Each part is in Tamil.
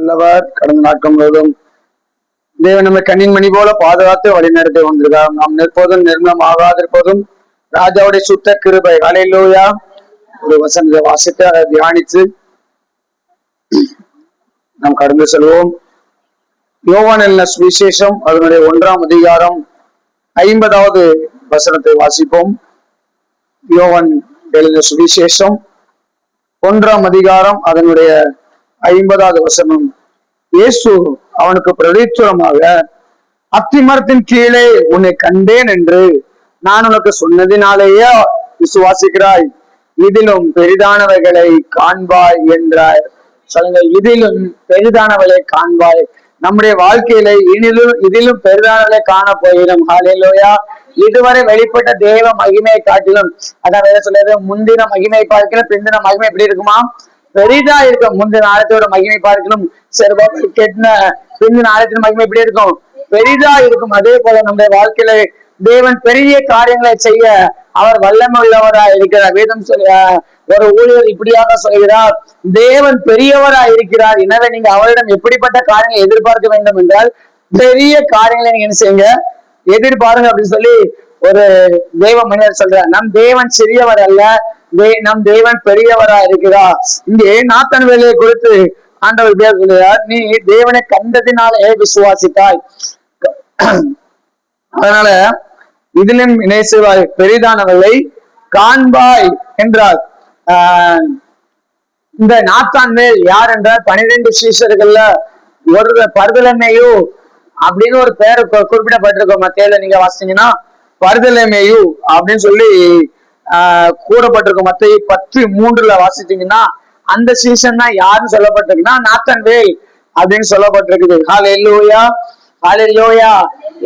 நல்லவர். கடந்த நாட்கள் முழுவதும் தேவன் நம்மை கண்ணின் மணி போல பாதுகாத்து வழிநடத்தி வந்திருக்கார். நாம் நிற்பதும் நிர்மலமாகாதிருப்பதும் ராஜாவுடைய சுத்த கிருபை. ஹல்லேலூயா. ஒரு வசனத்தை வாசித்து அதை தியானித்து நாம் கடந்து செல்வோம். யோவான் எழுதின சுவிசேஷம் அதனுடைய 1ஆம் அதிகாரம் 50வது வசனத்தை வாசிப்போம். யோவான் எழுதின சுவிசேஷம் 1ஆம் அதிகாரம் அதனுடைய 50வது வசனம். இயேசு அவனுக்கு பிரதித்துவமாக, அத்திமரத்தின் கீழே உன்னை கண்டேன் என்று நான் உனக்கு சொன்னதினாலேயே விசுவாசிக்கிறாய், இதிலும் பெரிதானவைகளை காண்பாய் என்றார். சொல்லுங்க, இதிலும் பெரிதானவளை காண்பாய். நம்முடைய வாழ்க்கையில இதிலும் பெரிதானவளை காண போகிறோம். ஹல்லேலூயா. இதுவரை வெளிப்பட்ட தேவ மகிமையை காட்டிலும், அதான் வேற சொல்றது, முந்தின மகிமை பார்க்கல பிந்தின மகிமை எப்படி இருக்குமா? பெரிதா இருக்கும். முந்தின ஆழத்தோட மகிமை பார்க்கணும். கெட்டின பிந்தின ஆழத்தின் மகிமை எப்படி இருக்கும்? பெரிதா இருக்கும். அதே போல நம்முடைய வாழ்க்கையில தேவன் பெரிய காரியங்களை செய்ய அவர் வல்லமை உள்ளவரா இருக்கிறார். வேதம் ஒரு ஊழியர் இப்படியாக சொல்கிறார், தேவன் பெரியவரா இருக்கிறார். எனவே நீங்க அவரிடம் எப்படிப்பட்ட காரியங்களை எதிர்பார்க்க வேண்டும் என்றால், பெரிய காரியங்களை நீங்க என்ன செய்யுங்க, எதிர்பாருங்க அப்படின்னு சொல்லி ஒரு தேவ மனிதர் சொல்றார். நம் தேவன் சிறியவர் அல்ல, நம் தேவன் பெரியவரா இருக்கிறார். இங்கே நாத்தான் வேலையை குறித்து ஆண்டவர் சொல்கிறார், நீ தேவனை கண்டதினாலே விசுவாசித்தாய், அதனால இதிலும் நேசுவாய், பெரிதானவளை காண்பாய் என்றார். இந்த நாத்தான் மேல் யார் என்றால் 12 சீஷர்கள்ல ஒரு பர்தலமேயு அப்படின்னு ஒரு பேர் குறிப்பிடப்பட்டிருக்கோம். மத்தேயுல நீங்க வாசிச்சீங்கன்னா பர்தலமேயு அப்படின்னு சொல்லி கூறப்பட்டிருக்கும். மத்தேயு 10:3 வாசிச்சீங்கன்னா அந்த சீசன் தான் யாருன்னு சொல்லப்பட்டிருக்குன்னா நாத்தான் வேல் அப்படின்னு சொல்லப்பட்டிருக்குது. ஹல்லேலூயா, ஹல்லேலூயா.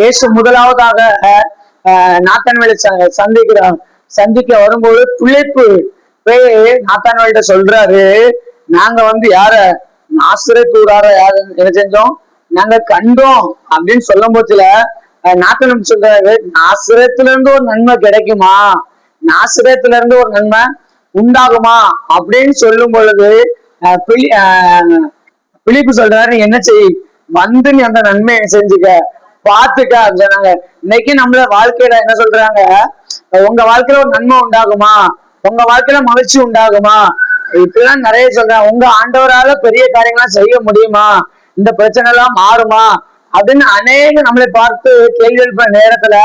இயேசு முதலாவதாக நாத்தான் வேலை சந்திக்க வரும்போது பிழைப்பு நாத்தான் வேல்கிட்ட சொல்றாரு, நாங்க யார நாசரேத்தூரார யாரு என்ன செஞ்சோம், நாங்க கண்டோம் அப்படின்னு சொல்லும் போச்சுல நாத்தான் சொல்றாரு, நாசரேத்துல இருந்து ஒரு நன்மை கிடைக்குமா, நாசரேத்துல இருந்து ஒரு நன்மை உண்டாகுமா அப்படின்னு சொல்லும் பொழுது பிலிப்பு சொல்றாரு, நீ என்ன செய், வந்து நீ அந்த நன்மையை செஞ்சுக்க, பாத்துக்க அப்படின்னு சொன்னாங்க. இன்னைக்கு நம்மள வாழ்க்கையில என்ன சொல்றாங்க, உங்க வாழ்க்கையில ஒரு நன்மை உண்டாகுமா, உங்க வாழ்க்கையில மகிழ்ச்சி உண்டாகுமா, இப்படிலாம் நிறைய சொல்றாங்க. உங்க ஆண்டவரால பெரிய காரியங்கள்லாம் செய்ய முடியுமா, இந்த பிரச்சனை எல்லாம் மாறுமா அப்படின்னு அநேக நம்மளை பார்த்து கேள்வி எழுப்புற நேரத்துல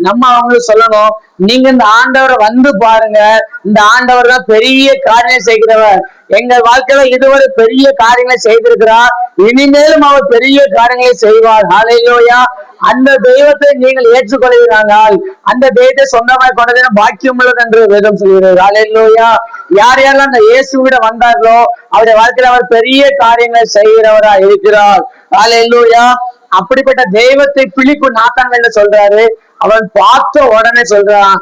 நம்ம அவங்களுக்கு சொல்லணும், நீங்க இந்த ஆண்டவரை வந்து பாருங்க, இந்த ஆண்டவர் தான் பெரிய காரியம் செய்கிறவர், எங்க வாழ்க்கையில இதுவரை பெரிய காரியங்களை செய்திருக்கிறார், இனிமேலும் அவர் பெரிய காரியங்களை செய்வார். ஹல்லேலூயா. அந்த தெய்வத்தை நீங்கள் ஏற்றுக்கொள்கிறார்கள், அந்த தெய்வத்தை சொந்தமாய் கொண்டது பாக்கியம் உள்ளது என்று வேதம் சொல்கிறது. ஹல்லேலூயா. யார் யாரெல்லாம் அந்த இயேசுவிட வந்தார்களோ அவருடைய வாழ்க்கையில அவர் பெரிய காரியங்களை செய்கிறவரா இருக்கிறார். ஹல்லேலூயா. அப்படிப்பட்ட தெய்வத்தை பிலிப்பு நாத்தான் வேல்ல சொல்றாரு. அவன் பார்த்த உடனே சொல்றான்,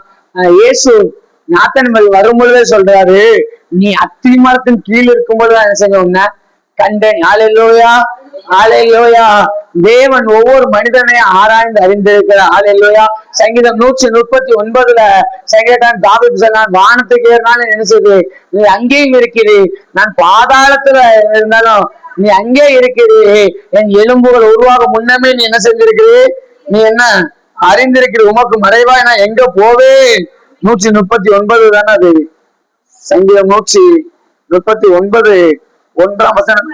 இயேசு நாத்தான் வேல் வரும் பொழுதே சொல்றாரு, நீ அத்தி மரத்தின் கீழ் இருக்கும்போது என்ன செஞ்ச உன்ன கண்டேன். ஹல்லேலூயா, ஹல்லேலூயா. தேவன் ஒவ்வொரு மனிதனையும் ஆராய்ந்து அறிந்திருக்கிறார். ஹல்லேலூயா. சங்கீதம் 139 சங்கீதம் தாவீது சொன்னான், வானத்துக்கு ஏறினாலும் என்ன செய்து நீ அங்கேயும் இருக்கிறீ, நான் பாதாளத்துல இருந்தாலும் நீ அங்கே இருக்கிறீ, என் எலும்புகள் உருவாக முன்னமே நீ என்ன செஞ்சிருக்கிறீ, நீ என்ன அறிந்திருக்கிற, உமக்கு மறைவாய் நான் எங்க போவேன். 139 தானே அது. சங்கீதம் 139 1ஆம் வசனம்.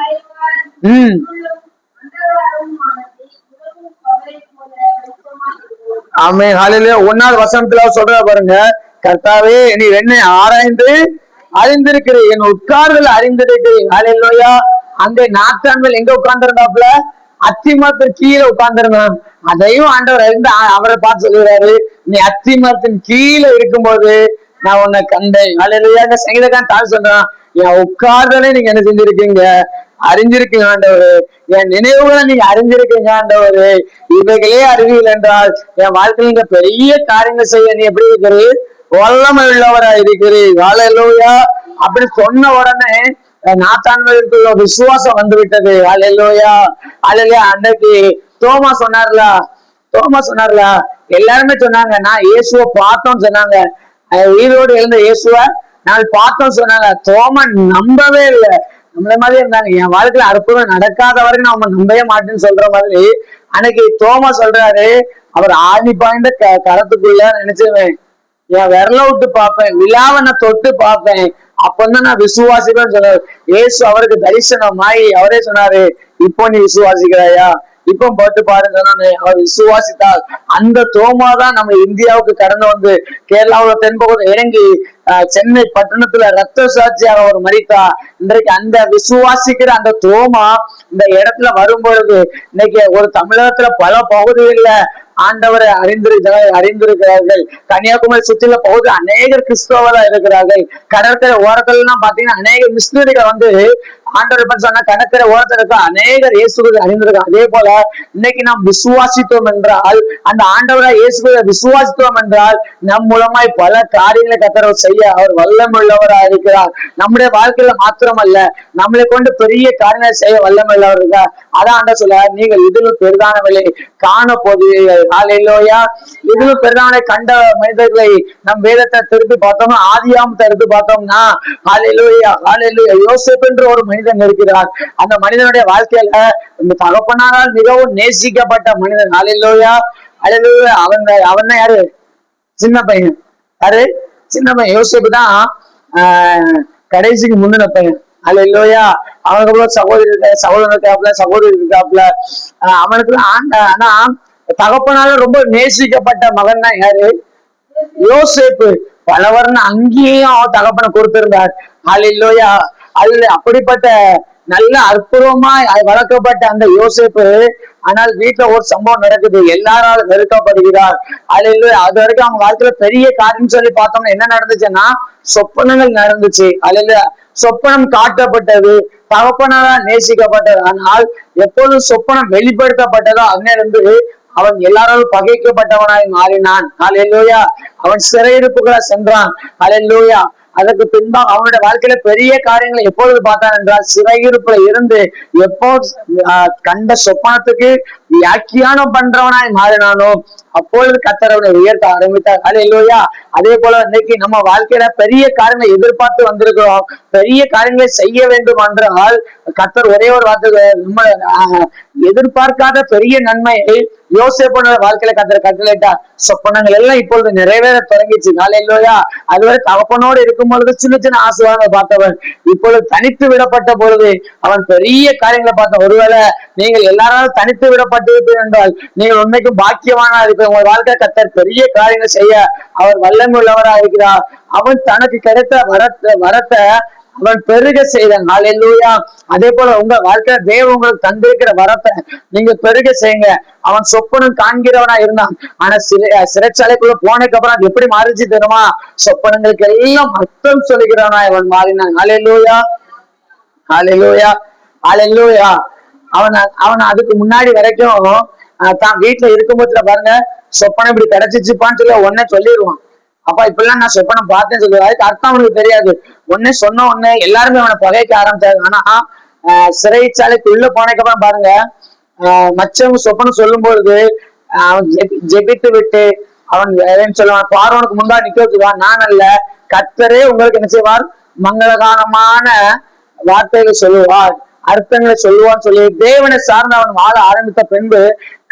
ஆமென். ஹல்லேலூயா. 1ஆவது வசனத்துல சொல்ற பாருங்க, கர்த்தாவே நீ என்னை ஆராய்ந்து அறிந்திருக்கிறேன், என் உட்கார்தல் அறிந்திருக்கிறேன். ஹல்லேலூயா. அங்க நாத்தான் வேல் எங்க உட்கார்ந்து இருந்தாப்புல, அத்திமரத்தின் கீழே உட்கார்ந்துருந்தான். அதையும் ஆண்டவர் அறிந்து அவரை பார்த்து சொல்லுறாரு, நீ அத்திமரத்தின் கீழே இருக்கும்போது நான் உன்னை கண்டேன். ஹல்லேலூயா. சங்கீதக்காரன் தாழ் சொல்றான், என் உட்கார்தலை நீங்க என்ன செஞ்சிருக்கீங்க, அறிஞ்சிருக்கீங்க ஆண்டவரு, என் நினைவுகளை நீங்க அறிஞ்சிருக்கீங்க ஆண்டவரு, இவைகளே அறிவியல் என்றால் என் வாழ்க்கையில நீங்க பெரிய காரியங்கள் செய்ய நீ எப்படி இருக்கிறீர், வல்லமை உள்ளவரா இருக்கிறீர். ஹல்லேலூயா. அப்படி சொன்ன உடனே நாத்தான் வேலுக்குள்ள விசுவாசம் வந்து விட்டது. ஹல்லேலூயா, ஹல்லேலூயா. அன்னைக்கு தோமா சொன்னார்ல, எல்லாருமே சொன்னாங்க, நான் இயேசுவை பார்த்தோம்னு சொன்னாங்க, உயிரோடு எழுந்த இயேசுவை நான் பார்த்தோம் சொன்னாங்க. தோமா நம்பவே இல்லை. நம்மள மாதிரி இருந்தாங்க. என் வாழ்க்கையில அற்புதம் நடக்காத வரைக்கும் நம்ம நம்பவே மாட்டேன்னு சொல்ற மாதிரி அன்னைக்கு தோமா சொல்றாரு, அவர் ஆணி பாய்ந்த கரத்துக்குள்ள நினைச்சுவேன், என் விரல விட்டு பார்ப்பேன், விழாவை நான் தொட்டு பார்ப்பேன், அப்பதான் நான் விசுவாசிப்பேன்னு சொன்னாரு. ஏசு அவருக்கு தரிசனமாயி அவரே சொன்னாரு, இப்போ நீ விசுவாசிக்கிறாயா, இப்போ போட்டு பாருங்க. அவர் விசுவாசித்தால் அந்த தோமா தான் நம்ம இந்தியாவுக்கு கடந்து வந்து கேரளாவுல தென்பகுதி இறங்கி சென்னை பட்டணத்துல ரத்த சாட்சியாக அவர் மரித்தா. இன்றைக்கு அந்த விசுவாசிக்கிற அந்த தோமா இந்த இடத்துல வரும் பொழுது இன்னைக்கு ஒரு தமிழகத்துல பல பகுதிகளில் ஆண்டவரை அறிந்திருக்கிறார்கள். கன்னியாகுமரி சுற்றில பகுதி அநேகர் கிறிஸ்தவரா இருக்கிறார்கள். கடற்கரை ஓரத்துல எல்லாம் பாத்தீங்கன்னா அநேக மிஷினரிகள் வந்து ஆண்டவர் பற்றி சொன்னா கடற்கரை ஓரத்தில் இருக்க அநேகர் இயேசுவை அறிந்திருக்காங்க. அதே போல இன்னைக்கு நாம் விசுவாசித்தோம் என்றால், அந்த ஆண்டவரை இயேசுவை விசுவாசித்தோம் என்றால் நம் மூலமாய் பல காரியங்களை கர்த்தர் செய்ய அவர் வல்லமுள்ளவரா இருக்கிறார். நம்முடைய வாழ்க்கையில மாத்திரமல்ல, நம்மளை கொண்டு பெரிய காரியங்களை செய்ய வல்லமுள்ளவர் இருக்கார். அதான் ஆண்டவர் சொல்ல, நீங்கள் இதிலும் பெரிதானவர்களை காண போகிறீர்கள். ஹல்லேலூயா. இதிலும் பெரிதான கண்ட மனிதர்களை நம் வேதத்தை திருப்பி பார்த்தோம்னா, ஆதியாகமத்தை எடுத்து பார்த்தோம்னா, ஹல்லேலூயா ஹல்லேலூயா, யோசேப்பு என்று ஒரு மனிதன் இருக்கிறார். அந்த மனிதனுடைய வாழ்க்கையில இந்த தகப்பனாரால் மிகவும் நேசிக்கப்பட்ட மனிதன். ஹல்லேலூயா ஹல்லேலூயா. அவன் தான் யாரு? சின்ன பையன். யாரு? சின்ன பையன். யோசேப்பு தான் கடைசிக்கு முன்னின பையன். ஹல்லேலூயா. அவனுக்கு அப்புறம் சகோதரன் இருக்காப்புல, சகோதரி இருக்காப்புல. அவனுக்கு ஆனா தகப்பனால ரொம்ப நேசிக்கப்பட்ட மகன் தான் யாரு? யோசேப்பு. பலவர்னு அங்கேயும் தகப்பனை கொடுத்திருந்தார். ஹல்லேலூயா. அது அப்படிப்பட்ட நல்ல அற்புதமா வளர்க்கப்பட்ட அந்த யோசேப்பு, ஆனால் வீட்டுல ஒரு சம்பவம் நடக்குது, எல்லாராலும் வெறுக்கப்படுகிறார். ஹல்லேலூயா. அது வரைக்கும் அவங்க வாழ்க்கையில பெரிய காரியம் சொல்லி பார்த்தோம்னா என்ன நடந்துச்சுன்னா, சொப்பனங்கள் நடந்துச்சு. ஹல்லேலூயா. சொப்பனம் காட்டப்பட்டது, தகப்பனாரால் நேசிக்கப்பட்டது. ஆனால் எப்போதும் சொப்பனம் வெளிப்படுத்தப்பட்டதோ அங்கிருந்து அவன் எல்லாராலும் பகைக்கப்பட்டவனாய் மாறினான். ஹல்லேலூயா. அவன் சிறையிருப்புகளை சென்றான். ஹல்லேலூயா. அதற்கு பின்பாக அவனுடைய வாழ்க்கையில பெரிய காரியங்களை எப்பொழுது பார்த்தான் என்றால், சிறையிருப்புல இருந்து எப்போ கண்ட சொப்பனத்துக்கு வியாக்கியானம் பண்றவனாய் மாறினானோ அப்பொழுது கர்த்தர் அவனை உயர்த்த ஆரம்பித்தார். ஹல்லேலூயா. அதே போல இன்னைக்கு நம்ம வாழ்க்கையில பெரிய காரியங்களை எதிர்பார்த்து வந்திருக்கிறோம். பெரிய காரியங்களை செய்ய வேண்டும் என்றால் கர்த்தர் ஒரே ஒரு வார்த்தை, நம்ம எதிர்பார்க்காத பெரிய நன்மையை யோசேப்போட வாழ்க்கையில கர்த்தர் கட்டளையிட்டார். சொப்பனங்கள் எல்லாம் இப்பொழுது நிறைவேற தொடங்கிச்சு. ஹல்லேலூயா. அதுவரை தகப்பனோடு இருக்கும் பொழுது சின்ன சின்ன ஆசீர்வாதங்கள் பார்த்தவன் இப்பொழுது தனித்து விடப்பட்ட பொழுது அவன் பெரிய காரியங்களை பார்த்த. ஒருவேளை நீங்கள் எல்லாராலும் தனித்து விடப்பட்டு என்றால் நீங்கள் உண்மைக்கும் பாக்கியவானா இருக்க. உங்கள் வாழ்க்கை கர்த்தர் பெரிய காரியங்கள் செய்ய அவர் வல்லமை உள்ளவராக இருக்கிறார். அவன் தனக்கு கிடைத்த வரத்தை அவன் பெருக செய்தான். ஹல்லேலூயா. அதே போல உங்க வாழ்க்கையில தேவன் உங்களுக்கு தந்திருக்கிற வரத்தை நீங்க பெருக செய்யுங்க. அவன் சொப்பனம் காண்கிறவனா இருந்தான், ஆனா சிறைச்சாலைக்குள்ள போனதுக்கு அப்புறம் அது எப்படி மாறிச்சு தெரியுமா? சொப்பனங்களுக்கு எல்லாம் அர்த்தம் சொல்லுகிறவனா அவன் மாறினான். ஹல்லேலூயா ஹல்லேலூயா ஹல்லேலூயா. அவன் அதுக்கு முன்னாடி வரைக்கும் தான் வீட்டுல இருக்கும்போதுல பாருங்க, சொப்பனம் இப்படி கிடைச்சிச்சுப்பான்னு சொல்லி உடனே சொல்லிடுவான். அப்ப இப்பெல்லாம் நான் சொப்பனம் பார்த்தேன்னு சொல்லுவேன். அதுக்கு அர்த்தம் அவனுக்கு தெரியாது. உடனே சொன்ன உடனே எல்லாருமே அவனை பகைக்க ஆரம்பிச்சாரு. ஆனா சிறைச்சாலைக்கு உள்ள போனதுக்கு அப்புறம் பாருங்க, மற்றவங்க சொப்பனம் சொல்லும் பொழுது அவன் ஜெபித்து விட்டு அவன் சொல்லுவான், பார்வனுக்கு முன்பா நிக்க வச்சுவான், நான் அல்ல கர்த்தரே உங்களுக்கு என்ன செய்வார், மங்களகரமான வார்த்தைகளை சொல்லுவார், அர்த்தங்களை சொல்லுவான்னு சொல்லி தேவனை சார்ந்து அவன் வாழ ஆரம்பித்த பின்பு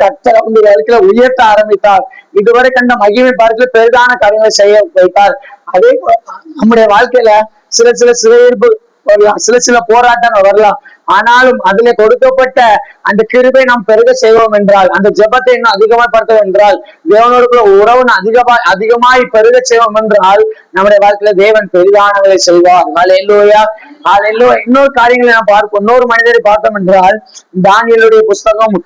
கர்த்தர் அவங்க வாழ்க்கையில உயர்த்த ஆரம்பித்தார். இதுவரை கண்ட மகிமை பார்த்து பெரிதான காரியங்களை செய்ய வைத்தார். அதே நம்முடைய வாழ்க்கையில சில சிறையிருப்பு வரலாம், சில போராட்டங்கள் வரலாம். ஆனாலும் அதுல கொடுக்கப்பட்ட அந்த கிருபை நாம் பெருக செய்வோம் என்றால், அந்த ஜெபத்தை இன்னும் அதிகமாய்ப்படுத்துவோம் என்றால், தேவனோருக்குள்ள உறவு அதிகமாய் பெருக செய்வோம் என்றால் நம்முடைய வாழ்க்கையில தேவன் பெரிதானவரை செய்வார். ஹல்லேலூயா ஹல்லேலூயா. இன்னொரு காரியங்களை நாம் பார்ப்போம். இன்னொரு மனிதரை பார்த்தோம் என்றால், தானியேலுடைய புஸ்தகம்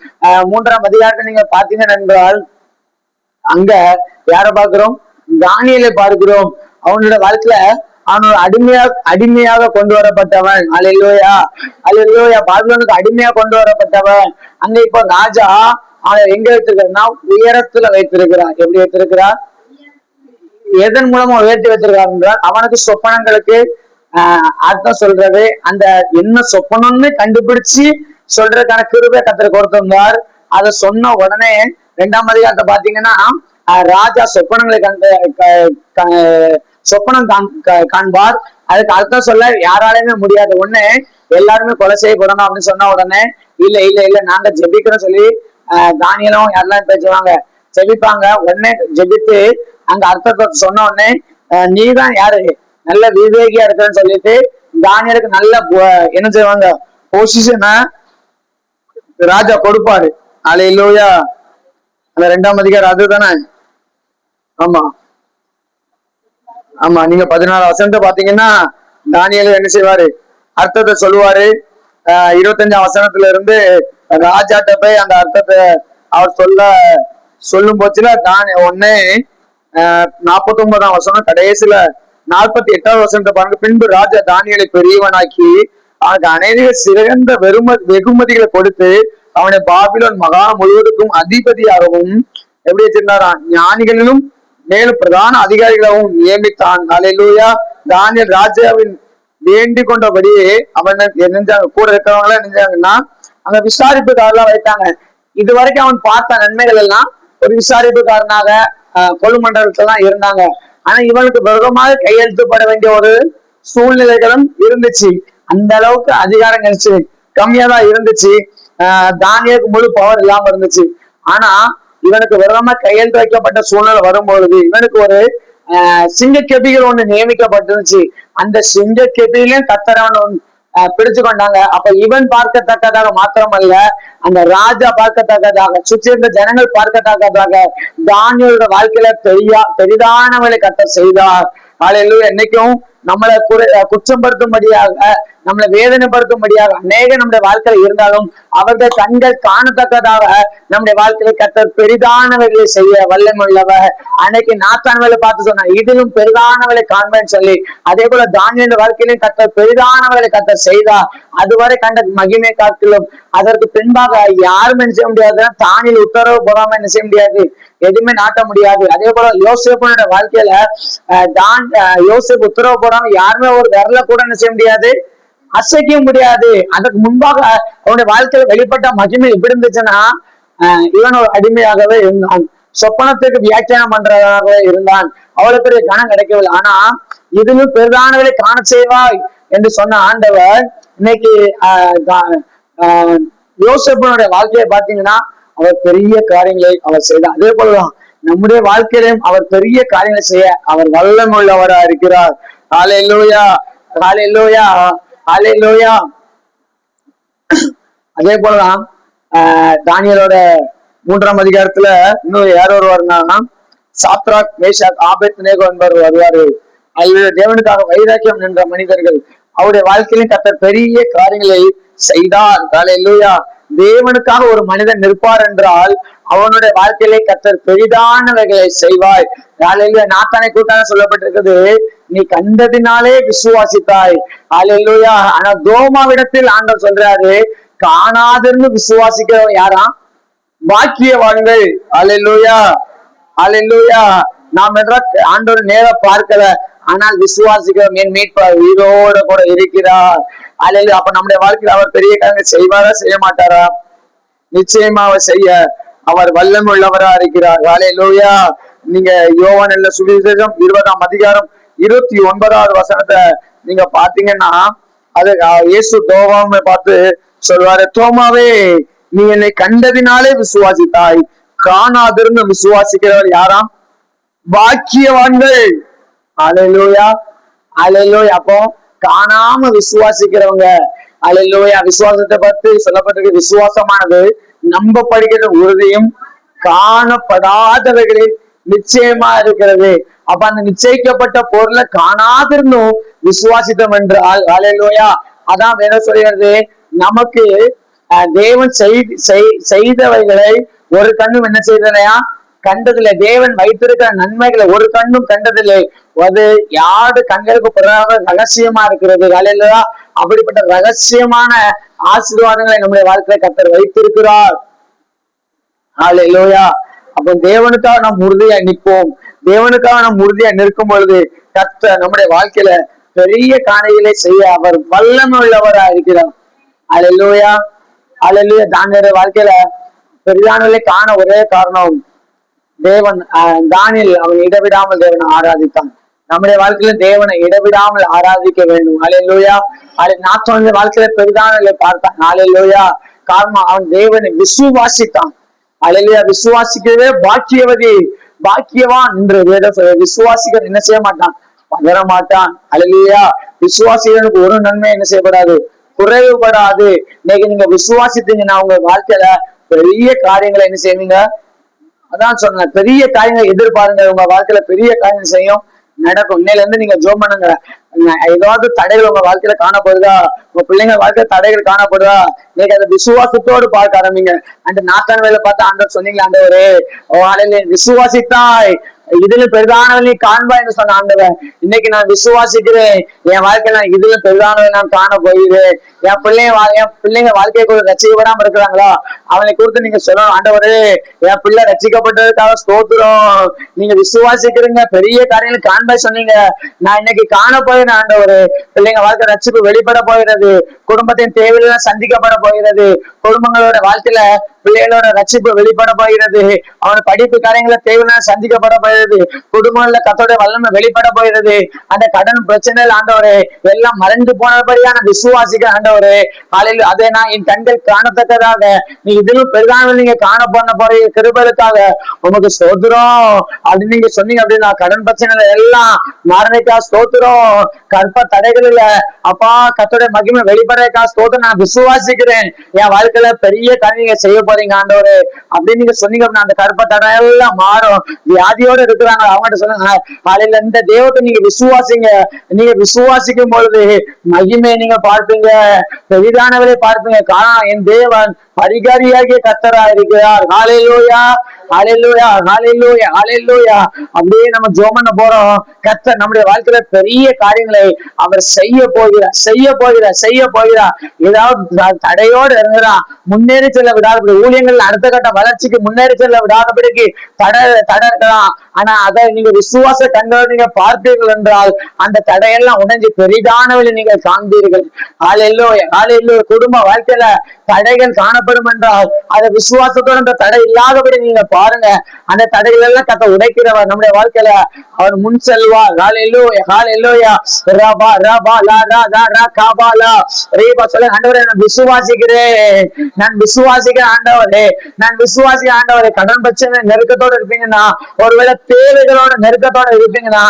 3ஆம் அதிகாரத்தை நீங்க பார்த்தீங்கன்னா என்றால், அங்க யாரை பார்க்கிறோம்? தானியேலை பார்க்கிறோம். அவனுடைய வாழ்க்கையில அவனோட அடிமையாக கொண்டு வரப்பட்டவன். ஹல்லேலூயா ஹல்லேலூயா. பாபிலோனுக்கு அடிமையா கொண்டு வரப்பட்டவன். அங்க இப்போ ராஜா அவன் எங்க வைத்திருக்கிறார்னா உயரத்துல வைத்திருக்கிறார். எப்படி வைத்திருக்கிறார்? எதன் மூலமா உயர்த்தி வைத்திருக்கிறார் என்றால், அவனுக்கு சொப்பனங்களுக்கு அர்த்தம் சொல்றது, அந்த என்ன சொப்பனம்னு கண்டுபிடிச்சு சொல்றதுக்கான கிருபை கர்த்தர் கொடுத்திருந்தார். அதை சொன்ன உடனே 2ஆம் அதிகாரத்தை பாத்தீங்கன்னா, ராஜா சொப்பனங்களை சொப்பனம் காண்பார். அதுக்கு அர்த்தம் சொல்ல யாராலையுமே முடியாது. ஒண்ணு எல்லாருமே கொலை செய்யப்படணும் அப்படின்னு சொன்ன உடனே இல்ல இல்ல இல்ல நாங்க ஜெபிக்கிறோம் சொல்லி தானியலும் யாரெல்லாம் பேசுவாங்க, ஜெபிப்பாங்க. உடனே ஜெபித்து அங்க அர்த்தத்தை சொன்ன உடனே நீதான் யாரு நல்ல விவேகியா இருக்குன்னு சொல்லிட்டு தானியலுக்கு நல்ல என்ன செய்வாங்க, பொசிஷனை ராஜா கொடுப்பாரு. அல்லேலூயா. அந்த 2ஆம் அதிகாரம் அதுதானே? ஆமா ஆமா. நீங்க 16 வசனத்தை பாத்தீங்கன்னா தானியல் என்ன செய்வாரு, அர்த்தத்தை சொல்லுவாரு. 25ஆம் வசனத்துல இருந்து ராஜாட்ட போய் அந்த அர்த்தத்தை அவர் சொல்லும் போச்சுல ஒன்னே 49ஆம் வசனம் கடைசியில 48வது வசனத்தை பாருங்க. பின்பு ராஜா தானியலை பெரியவனாக்கி அவனுக்கு அநேக சிறந்த வெகுமதிகளை கொடுத்து அவனை பாபிலோன் மகா முழுவதுக்கும் அதிபதியாகவும் எப்படி வச்சிருந்தாராம், ஞானிகளிலும் மேலும் பிரதான அதிகாரிகளாகவும் நியமித்தான். அல்லேலூயா. தானியல் ராஜாவின் வேண்டிக் கொண்டபடியே அவன் நினைஞ்சாங்க, கூட இருக்கிறவங்க எல்லாம் நினைஞ்சாங்கன்னா அங்க விசாரிப்புக்காரெல்லாம் வைத்தாங்க. இது வரைக்கும் அவன் பார்த்த நன்மைகள் எல்லாம் ஒரு விசாரிப்புக்காரனாக கொள்ளுமண்டலத்தான் இருந்தாங்க. ஆனா இவனுக்கு விரோதமாக கையெழுத்துப்பட வேண்டிய ஒரு சூழ்நிலைகளும் இருந்துச்சு. அந்த அளவுக்கு அதிகாரம் கிடைச்சு கம்மியா தான் இருந்துச்சு. தானியலுக்கு முழு பவர் இல்லாம இருந்துச்சு. ஆனா இவனுக்கு விரோதமா கையெழுத்து வைக்கப்பட்ட சூழ்நிலை வரும்பொழுது இவனுக்கு ஒரு சிங்க கெபிகள் ஒண்ணு நியமிக்கப்பட்டிருந்துச்சு. அந்த சிங்க கெபிலையும் கத்தரவன் பிடிச்சு கொண்டாங்க. அப்ப இவன் பார்க்கத்தக்கதாக மாத்திரமல்ல, அந்த ராஜா பார்க்கத்தக்கதாக, சுற்றி இருந்த ஜனங்கள் பார்க்கத்தக்கதாக தானியலோட வாழ்க்கையில பெரிதானவளை கத்தர் செய்தார். அல்லேலூயா. என்னைக்கும் நம்மளை குற்றப்படுத்தும்படியாக, நம்மளை வேதனைப்படுத்தும்படியாக அநேக நம்முடைய வாழ்க்கையில இருந்தாலும் அவர்கள் கண்கள் காணத்தக்கதாக நம்முடைய வாழ்க்கையில கத்தர் பெரிதானவர்களை செய்ய வல்லமுள்ளவர். அன்னைக்கு நாத்தான்களை பார்த்து சொன்னா இதிலும் பெரிதானவர்களை காண்பேன்னு சொல்லி, அதே போல தானியேல் வாழ்க்கையிலும் கத்தர் பெரிதானவர்களை கத்தர் செய்தார். அதுவரை கண்ட மகிமை காட்டிலும் அதற்கு பின்பாக யாரும் என்ன செய்ய முடியாது, தானியேல் உத்தரவு போடாம என்ன செய்ய முடியாது, எதுவுமே நாட்ட முடியாது. அதே போல யோசேப்புடைய வாழ்க்கையில யோசேப்பு உத்தரவு போடாம யாருமே ஒரு விரல கூட என்ன செய்ய முடியாது, அசைக்க முடியாது. அதற்கு முன்பாக அவனுடைய வாழ்க்கையில வெளிப்பட்ட மகிமை எப்படி இருந்துச்சுன்னா, இவன் ஒரு அடிமையாகவே இருந்தான், சொப்பனத்துக்கு வியாக்கியானம் பண்றதாகவே இருந்தான், அவ்வளவு பெரிய கனம் கிடைக்கவில்லை. ஆனா இதுவும் பெரிதானவர்களை காண செய்வாய் என்று சொன்ன ஆண்டவர் இன்னைக்கு யோசேப்பினுடைய வாழ்க்கையை பார்த்தீங்கன்னா அவர் பெரிய காரியங்களை அவர் செய்தார். அதே போலதான் நம்முடைய வாழ்க்கையிலும் அவர் பெரிய காரியங்களை செய்ய அவர் வல்லமுள்ளவரா இருக்கிறார். ஹல்லேலூயா, ஹல்லேலூயா, ஹல்லேலூயா. அதே போலதான் தானியேலோட 3ஆம் அதிகாரத்துல இன்னும் யார் வருவாருன்னா சாத்ராக், மேஷாக், ஆபேத்நேகோ என்பவர் வருவாரு. அல்லது தேவனுக்காக வைராக்கியம் நின்ற மனிதர்கள். அவருடைய வாழ்க்கையிலும் கர்த்தர் பெரிய காரியங்களை செய்தார். ஹல்லேலூயா. தேவனுக்காக ஒரு மனிதன் நிற்பார் என்றால் அவனுடைய வாழ்க்கையிலே கர்த்தர் பெரிதானவைகளை செய்வாய். ஹல்லேலூயா. நாத்தானை கூட்டாக சொல்லப்பட்டிருக்கிறது, நீ கண்டதினாலே விசுவாசித்தாய். ஹல்லேலூயா. ஆனா தோமாவிடத்தில் ஆண்டவர் சொல்றாரு, காணாதிருந்து விசுவாசிக்கிறவன் யாரா, பாக்கியவான்கள். ஹல்லேலூயா, ஹல்லேலூயா. நாம் என்ற ஆண்டவர் நேர பார்க்கல, ஆனால் விசுவாசிக்கிறோம், என் மீட்பர் உயிரோட கூட இருக்கிறார். அல்லேலூயா. அப்ப நம்முடைய வாழ்க்கையில் அவர் பெரிய காரியங்கள் செய்வாரா செய்ய மாட்டாரா? நிச்சயமா அவர் செய்ய அவர் வல்லமை உள்ளவரா இருக்கிறார். ஹல்லேலூயா. நீங்க யோவான் சுவிசேஷம் 20ஆம் அதிகாரம் 29வது வசனத்தை நீங்க பாத்தீங்கன்னா அது இயேசு தோமாவை பார்த்து சொல்வாரு, தோமாவே நீ என்னை கண்டதினாலே விசுவாசித்தாய், காணாதிருந்து விசுவாசிக்கிறவர் யாராம், பாக்கியவான்கள். அல்லேலூயா, அல்லேலூயா. அப்போ காணாம விசுவாசிக்கிறவங்க. அல்லேலூயா. விசுவாசத்தை பத்தி சொல்லப்பட்டிருக்கு, விசுவாசமானது நம்பப்படுகிற உறுதியும் காணப்படாதவைகளில் நிச்சயமா இருக்கிறது. அப்ப அந்த நிச்சயிக்கப்பட்ட பொருளை காணாதிருந்தும் விசுவாசித்தோம் என்றால், அல்லேலூயா, அதான் வேணும் சொல்கிறது, நமக்கு தேவன் செய்தவைகளை ஒரு கண்ணும் என்ன செய்தலையா கண்டதில்லை. தேவன் வைத்திருக்கிற நன்மைகளை ஒரு கண்ணும் கண்டதில்லை. அது யாரு கண்களுக்கு புறாக ரகசியமா இருக்கிறது. அல்லேலூயா. அப்படிப்பட்ட ரகசியமான ஆசீர்வாதங்களை நம்முடைய வாழ்க்கையில கர்த்தர் வைத்திருக்கிறார். அல்லேலூயா. அப்போ தேவனுக்காக நாம் உறுதியா நிற்போம். தேவனுக்காக நாம் உறுதியா நிற்கும் பொழுது கர்த்தர் நம்முடைய வாழ்க்கையில பெரிய காரியங்களை செய்ய அவர் வல்லமை உள்ளவரா இருக்கிறார். அல்லேலூயா, அல்லேலூயா. தானியேலுடைய வாழ்க்கையில பெரிதானவர்களை காண ஒரே காரணம், தேவன் தானியேல் அவன் இடைவிடாமல் தேவனை ஆராதித்தான். நம்முடைய வாழ்க்கையில தேவனை இடைவிடாமல் ஆராதிக்க வேண்டும். ஹல்லேலூயா. அது நாத்தோனுடைய வாழ்க்கையில பெரிதான பார்த்தான். ஹல்லேலூயா. காரணம் அவன் தேவனை விசுவாசித்தான். ஹல்லேலூயா. விசுவாசிக்கவே பாக்கியவதி பாக்கியவான் என்று விசுவாசிக்க என்ன செய்ய மாட்டான், பதற மாட்டான். ஹல்லேலூயா. விசுவாசிகளுக்கு ஒரு நன்மை என்ன செய்யப்படாது, குறைவுபடாது. இன்னைக்கு நீங்க விசுவாசித்தீங்கன்னா உங்க வாழ்க்கையில பெரிய காரியங்களை என்ன செய்வீங்க. அதான் சொன்ன பெரிய காரியங்களை எதிர்பாருங்க. உங்க வாழ்க்கையில பெரிய காரியங்கள் செய்யும் நடக்கும். இன்னையில இருந்து நீங்க ஜோம் பண்ணுங்க. ஏதாவது தடைகள் உங்க வாழ்க்கையில காணப்படுதா, உங்க பிள்ளைங்க வாழ்க்கையில தடைகள் காணப்படுதா, இன்னைக்கு அந்த விசுவாசத்தோடு பார்க்க ஆரம்பிங்க. அந்த நாத்தான் வேலை பார்த்து ஆண்டவர் சொன்னீங்களா, ஆண்டவரே விசுவாசித்தாய் இதுல பெரிதானவன் நீ காண்பா என்று சொன்ன ஆண்டவன், இன்னைக்கு நான் விசுவாசிக்கிறேன். என் வாழ்க்கையில நான் இதுல பெரிதானவன் நான் காண போகிறேன். என் பிள்ளைங்க வாழ்க்கையை கூட ரசிக்கப்படாம இருக்கிறாங்களா, அவனை குறித்து நீங்க சொல்லணும். ஆண்டவரே என் பிள்ளை ரசிக்கப்பட்டதுக்காக ஸ்தோத்திரம். நீங்க விசுவாசிக்கிறீங்க, பெரிய காரியங்கள் காண்பா சொன்னீங்க. நான் இன்னைக்கு காண போகிறேன் ஆண்டவரே. பிள்ளைங்க வாழ்க்கை ரட்சிப்பு வெளிப்பட போகிறது. குடும்பத்தின் தேவையெல்லாம் சந்திக்கப்பட போகிறது. குடும்பங்களோட வாழ்க்கையில பிள்ளைகளோட ரட்சிப்பு வெளிப்பட போகிறது. அவன் படிப்பு காரியங்களை தேவையெல்லாம் சந்திக்கப்பட போகிறது. குடும்பங்கள்ல கத்தோட வல்லமை வெளிப்பட போகிறது. அந்த கடன் பிரச்சனைகள் ஆண்டவரே எல்லாம் மறைந்து போனபடியான விசுவாசிக்க ஆண்டவரே. காலையில் அதை நான் என் கண்கள் காணத்தக்கதாக நீ இதிலும் பெரிதான நீங்க காண போன போற கிருபைக்காக உனக்கு ஸ்தோத்திரம் அப்படின்னு நீங்க சொன்னீங்க. அப்படின்னா கடன் பிரச்சனைகள் எல்லாம் மாறனைக்கா ஸ்தோத்திரம். கற்ப தடைகள் இல்ல அப்பா, கத்தோட மகிமை வெளிப்படைக்கா ஸ்தோத்திரம். நான் விசுவாசிக்கிறேன் என் வாழ்க்கையில பெரிய காரியங்க செய்ய போறீங்க ஆண்டவரே அப்படின்னு நீங்க சொன்னீங்க. அப்படின்னா அந்த கற்ப தடை எல்லாம் மாறும். வியாதியோட இருக்கிறாங்க அவங்ககிட்ட சொல்லுங்க, காலையில இந்த தெய்வத்தை நீங்க விசுவாசிங்க. நீங்க விசுவாசிக்கும் பொழுது மகிமை நீங்க பார்ப்பீங்க, பெரிதானவரை பார்ப்பீங்க. காரணம் என் தேவன் பரிகாரியாகிய கர்த்தரா இருக்கிறார். ஹல்லேலூயா, ஹல்லேலூயா, ஹல்லேலூயா, ஹல்லேலூயா. அப்படியே நம்ம ஜெபம் பண்ண போறோம். கர்த்தர் நம்முடைய வாழ்க்கையில பெரிய காரியங்களை அவர் செய்ய போகிறார், செய்ய போகிறார், செய்ய போகிறார். ஏதாவது தடையோடு இருந்தா முன்னேறி செல்ல விடாதபடி, ஊழியங்கள் அடுத்த கட்ட வளர்ச்சிக்கு முன்னேறி செல்ல விடாதபடிக்கு தடை இருக்கலாம். ஆனா அதை நீங்க விசுவாச கண்களோடு நீங்க பார்த்தீர்கள் என்றால் அந்த தடையெல்லாம் உடைஞ்சு பெரிதானவளை நீங்கள் காண்பீர்கள். ஹல்லேலூயா, ஹல்லேலூயா. குடும்ப வாழ்க்கையில தடைகள் காணப்படும் என்றால் அதை விசுவாசத்தோடு அந்த தடை இல்லாதபடி நீங்க பாருங்க. அந்த தடைகள் எல்லாம் கத்த உடைக்கிறவர் நம்முடைய வாழ்க்கையில அவர் முன் செல்வார். ஹல்லேலூயா, ஹல்லேலூயா. ரபா ரபா லா ரா ரா ரா காபா லா ரீபா. சொல்ல ஆண்டவரே நான் விசுவாசிக்கிறேன், நான் விசுவாசிக்கிறேன் ஆண்டவரே, நான் விசுவாசிக்கிறேன் ஆண்டவரே. கடன் பிரச்சனை நெருக்கத்தோட இருப்பீங்கன்னா, ஒருவேளை தேவைகளோட நெருக்கத்தோட இருப்பீங்கன்னா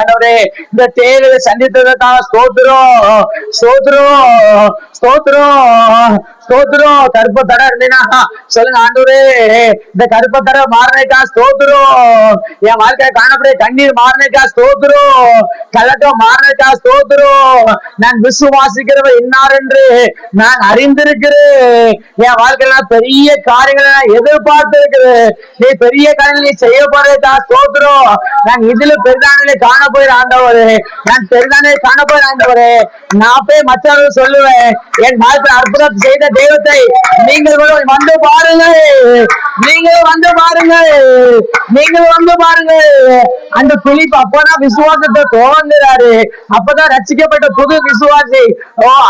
ஆண்டவரே இந்த தேவையை சந்தித்ததற்காக ஸ்தோத்திரம், ஸ்தோத்திரம், ஸ்தோத்திரம், ஸ்தோத்திரம். கருப்ப தடை இருந்தீங்கன்னா சொல்லுங்க, ஆண்டவரே இந்த கருப்ப தடை மாறினேக்கா ஸ்தோத்திரம். என் வாழ்க்கையை காணப்படைய கண்ணீர் மாறினேக்கா ஸ்தோத்திரம். கலக்கம் மாறினேக்கா ஸ்தோத்திரம். நான் விசுவாசிக்கிறவர் இன்னார் என்று நான் அறிந்திருக்கிறேன். என் வாழ்க்கையில பெரிய காரியங்களை நான் எதிர்பார்த்து இருக்கிறேன். நீ பெரிய காரியங்களை நீ செய்ய போறதா ஸ்தோத்திரம். நான் இதுல பெரிதானே காண போயிட ஆண்டவரே, நான் பெரிதானே காண போயிட ஆண்டவரே. நான் போய் மற்றவர்கள் சொல்லுவேன், என் வாழ்க்கை அற்புதம் செய்த தெய்வத்தை நீங்கள் வந்து பாருங்கள், நீங்கள் வந்து பாருங்கள், நீங்கள் வந்து பாருங்கள். அந்த பிலிப் அப்பதான் விசுவாசத்தை துவங்குறாரு. அப்பதான் ரட்சிக்கப்பட்ட புது விசுவாசி.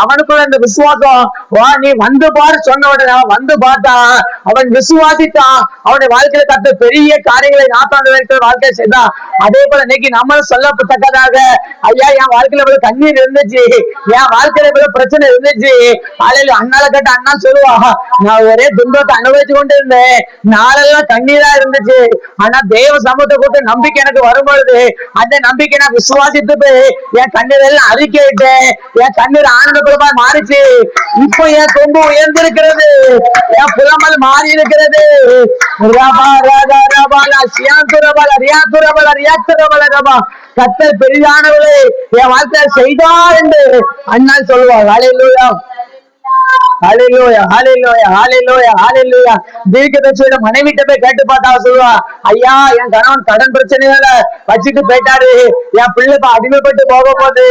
அவனுக்குள்ள அந்த விசுவாசம், நீ வந்து பாரு சொன்ன உடனே வந்து பார்த்தா அவன் விசுவாசித்தான். அவனுடைய வாழ்க்கையில கத்த பெரிய காரியங்களை நாத்தாண்டு வாழ்க்கை செய்தான். அதே போல இன்னைக்கு நம்மளும் சொல்லப்பட்டதாக, ஐயா என் வாழ்க்கையில இவ்வளவு கண்ணீர் இருந்துச்சு, என் வாழ்க்கையில இவ்வளவு பிரச்சனை இருந்துச்சு. காலையில அண்ணால கேட்ட அண்ணா சொல்லுவா, நான் ஒரே துன்பத்தை அனுபவிச்சு கொண்டு இருந்தேன், நாளெல்லாம் கண்ணீரா இருந்துச்சு. ஆனா தேவ சமூகத்தை கொடுத்து நம்பிக்கை எனக்கு வரும்பொழுது அந்த நம்பிக்கை நான் விசுவாசித்து போய் என் கண்ணீர் எல்லாம் அறிக்கையிட்டேன். என் கண்ணீர் ஆனந்தபுரமா மாறிச்சு. இப்போ என் கொம்பு உயர்ந்திருக்கிறது, என் புலமல் மாறி இருக்கிறது. கர்த்தர் பெரிதானவளை என் வாழ்க்கையை செய்தார் என்று அண்ணால் சொல்லுவார். ஹல்லேலூயா, ஹல்லேலூயா, ஹல்லேலூயா, ஹல்லேலூயா, ஹல்லேலூயா. தீர்க்கதரிசியோட மனைவிட்ட போய் கேட்டு பார்த்தா சொல்லுவா, ஐயா என் கணவன் கடன் பிரச்சனைகளை வச்சுட்டு போயிட்டாரு, என் பிள்ளை அடிமைப்பட்டு போக போகுது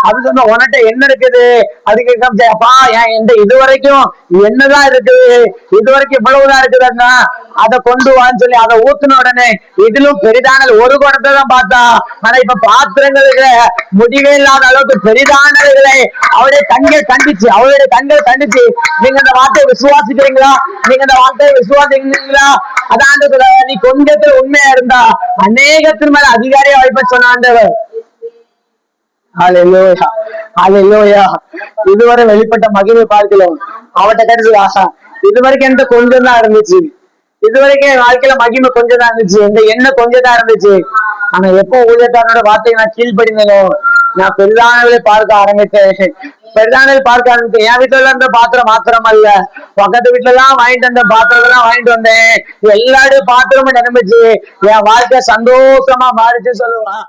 அப்படின்னு சொன்ன, உனட்ட என்ன இருக்குது? அதுக்கு அப்பா என் இது வரைக்கும் என்னதான் இருக்குது, இது வரைக்கும் இவ்வளவுதான் இருக்குதுன்னா அதை கொண்டு வான்னு சொல்லி அதை ஊத்துன உடனே இதிலும் பெரிதான ஒரு குடத்தை தான் பார்த்தா. ஆனா இப்ப பாத்திரங்களுக்கு முடிவே இல்லாத அளவுக்கு பெரிதானவர்களை அவருடைய கண்கள் கண்டிச்சு, அவருடைய கண்கள் கண்டிச்சு. நீங்க அந்த வார்த்தையை விசுவாசிக்கிறீங்களா? நீங்க அந்த வார்த்தையை விசுவாசிக்கிறீங்களா? அதான் நீ கொஞ்சத்துல உண்மையா இருந்தா அநேகத்தின் மேல அதிகாரியா வைப்ப சொன்ன ஆண்டவர். ஹalleluya, ஹalleluya. இதுவரை வெளிப்பட்ட மகிமை பார்க்கலாம். அவட்ட கிடைச்சது ஆஹா, இதுவரைக்கும் என்கிட்ட கொஞ்சம் தான் இருந்துச்சு. இதுவரைக்கும் என் வாழ்க்கையில மகிமை கொஞ்சம் தான் இருந்துச்சு, இந்த எண்ணெய் கொஞ்சம் தான் இருந்துச்சு. ஆனா எப்போ ஊழியக்காரனோட வார்த்தையை நான் கீழ்ப்படிந்தேனோ, நான் பெரிதானவளை பார்க்க ஆரம்பித்தேன். பெரிதானவளை பார்க்க ஆரம்பித்தேன். என் வீட்டுல இருந்த பாத்திரம் மாத்திரம் அல்ல, பக்கத்து வீட்டுல எல்லாம் வாங்கிட்டு வந்த பாத்திரம் வாங்கிட்டு வந்தேன். எல்லாருடைய பாத்திரமும் நிரம்பிச்சு, என் வாழ்க்கை சந்தோஷமா மாறிச்சு சொல்லுவான்.